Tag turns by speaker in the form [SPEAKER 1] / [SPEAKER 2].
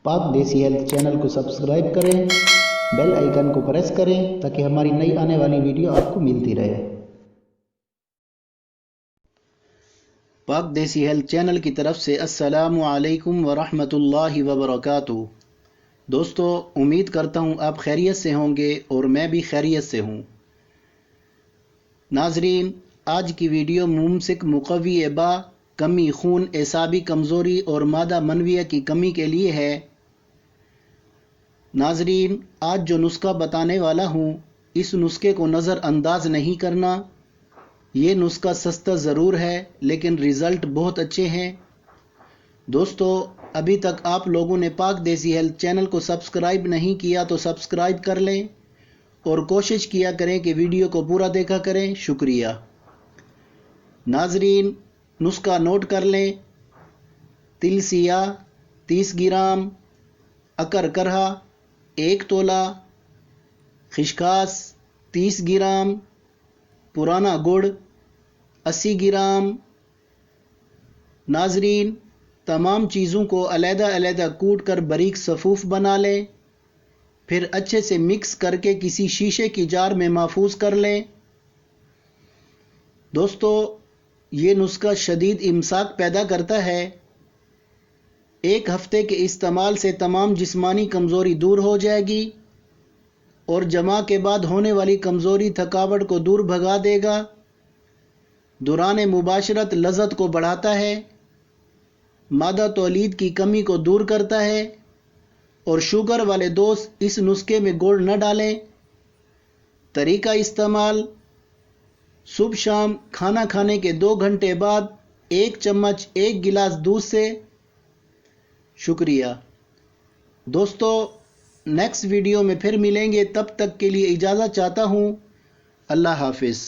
[SPEAKER 1] पाक देसी health channel को सब्सक्राइब करें, बेल आइकन को प्रेस करें ताकि हमारी नई आने वाली वीडियो आपको मिलती रहे। पाक देसी हेल्थ चैनल की तरफ से अस्सलामु अलैकुम व रहमतुल्लाहि व बरकातुहू। दोस्तों, उम्मीद करता हूँ आप खैरियत से होंगे और मैं भी खैरियत से हूँ। नाजरीन, आज की वीडियो मुमसिक मुक़व्वी बा, कमी खून, एसाबी कमज़ोरी और मादा मनविया की कमी के लिए है। नाजरीन, आज जो नुस्खा बताने वाला हूँ, इस नुस्खे को नज़रअंदाज नहीं करना। ये नुस्खा सस्ता ज़रूर है लेकिन रिज़ल्ट बहुत अच्छे हैं। दोस्तों, अभी तक आप लोगों ने पाक देसी हेल्थ चैनल को सब्सक्राइब नहीं किया तो सब्सक्राइब कर लें और कोशिश किया करें कि वीडियो को पूरा देखा करें। शुक्रिया। नाजरीन, नुस्खा नोट कर लें। तिलसिया 30 ग्राम, अकर करहा 1 तोला, खिशखास 30 ग्राम, पुराना गुड़ 80 ग्राम। नाजरीन, तमाम चीज़ों को अलग-अलग कूट कर बारीक सफ़ूफ बना लें, फिर अच्छे से मिक्स करके किसी शीशे की जार में महफूज कर लें। दोस्तों, ये नुस्खा शदीद इमसाक पैदा करता है। 1 हफ्ते के इस्तेमाल से तमाम जिस्मानी कमज़ोरी दूर हो जाएगी और जमा के बाद होने वाली कमज़ोरी थकावट को दूर भगा देगा। दौरान मुबाशरत लज़्ज़त को बढ़ाता है, मादा तौलीद की कमी को दूर करता है और शुगर वाले दोस्त इस नुस्खे में गुड़ न डालें। तरीका इस्तेमाल: सुबह शाम खाना खाने के 2 घंटे बाद 1 चम्मच 1 गिलास दूध से। शुक्रिया। दोस्तों, नेक्स्ट वीडियो में फिर मिलेंगे, तब तक के लिए इजाज़त चाहता हूँ। अल्लाह हाफिज़।